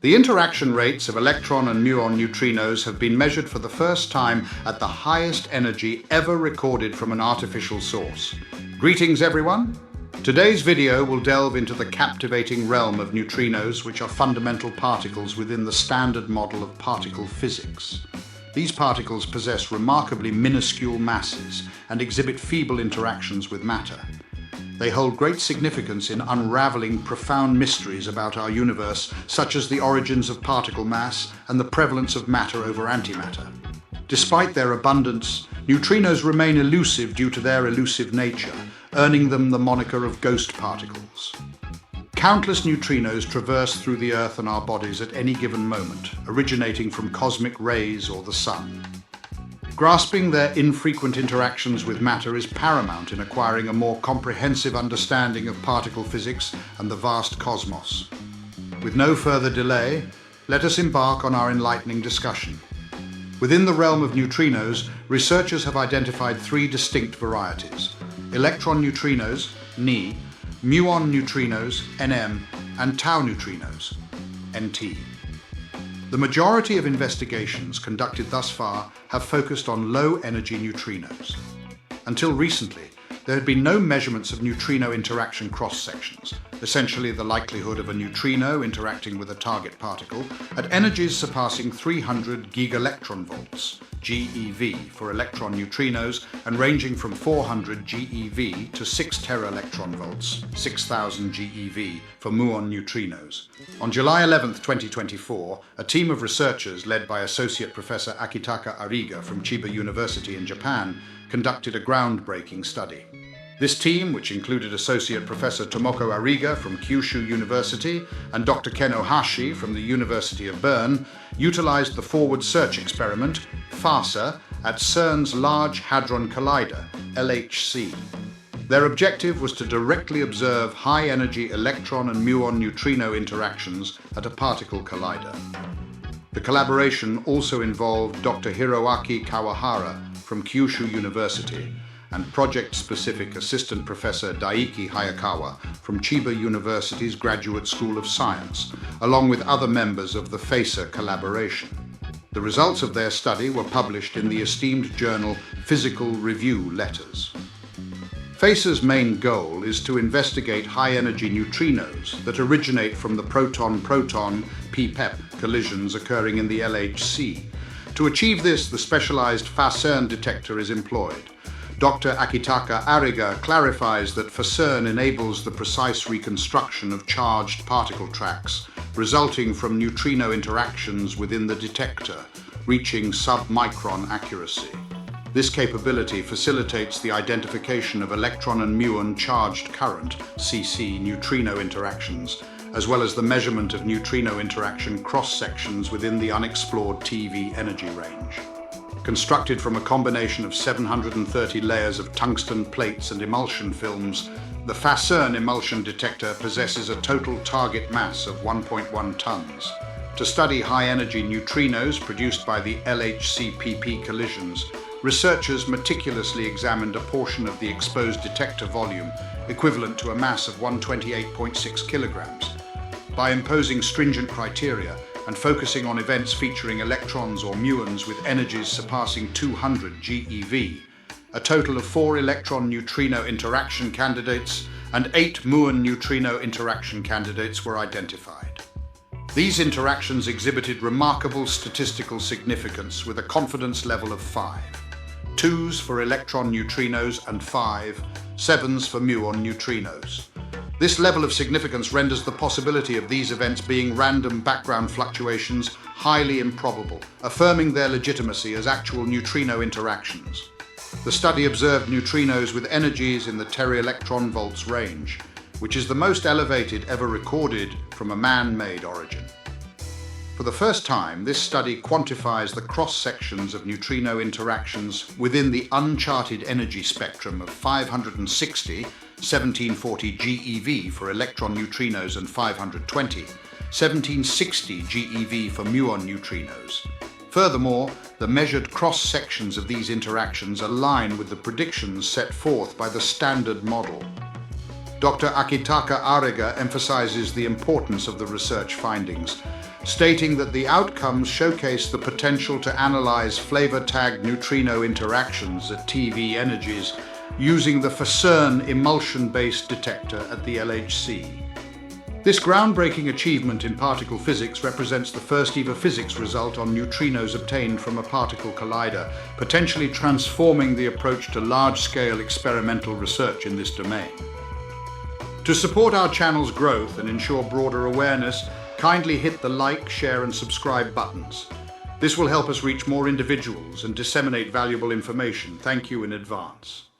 The interaction rates of electron and muon neutrinos have been measured for the first time at the highest energy ever recorded from an artificial source. Greetings, everyone. Today's video will delve into the captivating realm of neutrinos, which are fundamental particles within the standard model of particle physics. These particles possess remarkably minuscule masses and exhibit feeble interactions with matter. They hold great significance in unraveling profound mysteries about our universe, such as the origins of particle mass and the prevalence of matter over antimatter. Despite their abundance, neutrinos remain elusive due to their elusive nature, earning them the moniker of ghost particles. Countless neutrinos traverse through the Earth and our bodies at any given moment, originating from cosmic rays or the Sun. Grasping their infrequent interactions with matter is paramount in acquiring a more comprehensive understanding of particle physics and the vast cosmos. With no further delay, let us embark on our enlightening discussion. Within the realm of neutrinos, researchers have identified three distinct varieties: electron neutrinos, Ni, muon neutrinos, Nm, and tau neutrinos, Nt. The majority of investigations conducted thus far have focused on low-energy neutrinos. Until recently, there had been no measurements of neutrino interaction cross-sections, essentially the likelihood of a neutrino interacting with a target particle, at energies surpassing 300 gigaelectron volts, GeV, for electron neutrinos, and ranging from 400 GeV to 6 teraelectron volts, 6000 GeV, for muon neutrinos. On July 11, 2024, a team of researchers led by Associate Professor Akitaka Ariga from Chiba University in Japan conducted a groundbreaking study. This team, which included Associate Professor Tomoko Ariga from Kyushu University and Dr. Ken Ohashi from the University of Bern, utilized the Forward Search Experiment, FASA, at CERN's Large Hadron Collider, LHC. Their objective was to directly observe high-energy electron and muon neutrino interactions at a particle collider. The collaboration also involved Dr. Hiroaki Kawahara from Kyushu University and project-specific Assistant Professor Daiki Hayakawa from Chiba University's Graduate School of Science, along with other members of the FASA collaboration. The results of their study were published in the esteemed journal Physical Review Letters. FASA's main goal is to investigate high-energy neutrinos that originate from the proton-proton (PPEP) collisions occurring in the LHC. To achieve this, the specialized FACERN detector is employed. Dr. Akitaka Ariga clarifies that FACERN enables the precise reconstruction of charged particle tracks resulting from neutrino interactions within the detector, reaching sub-micron accuracy. This capability facilitates the identification of electron and muon charged current (CC) neutrino interactions, as well as the measurement of neutrino interaction cross-sections within the unexplored TeV energy range. Constructed from a combination of 730 layers of tungsten plates and emulsion films, the FACERN emulsion detector possesses a total target mass of 1.1 tons. To study high-energy neutrinos produced by the LHC-PP collisions, researchers meticulously examined a portion of the exposed detector volume, equivalent to a mass of 128.6 kilograms. By imposing stringent criteria and focusing on events featuring electrons or muons with energies surpassing 200 GeV, a total of 4 electron neutrino interaction candidates and 8 muon neutrino interaction candidates were identified. These interactions exhibited remarkable statistical significance with a confidence level of 5. 2s for electron neutrinos and 5, 7s for muon neutrinos. This level of significance renders the possibility of these events being random background fluctuations highly improbable, affirming their legitimacy as actual neutrino interactions. The study observed neutrinos with energies in the teraelectron volts range, which is the most elevated ever recorded from a man-made origin. For the first time, this study quantifies the cross-sections of neutrino interactions within the uncharted energy spectrum of 560 1740 GeV for electron neutrinos and 520, 1760 GeV for muon neutrinos. Furthermore, the measured cross-sections of these interactions align with the predictions set forth by the standard model. Dr. Akitaka Ariga emphasizes the importance of the research findings, stating that the outcomes showcase the potential to analyze flavor-tagged neutrino interactions at TV energies using the CERN emulsion-based detector at the LHC. This groundbreaking achievement in particle physics represents the first ever physics result on neutrinos obtained from a particle collider, potentially transforming the approach to large-scale experimental research in this domain. To support our channel's growth and ensure broader awareness, kindly hit the like, share and subscribe buttons. This will help us reach more individuals and disseminate valuable information. Thank you in advance.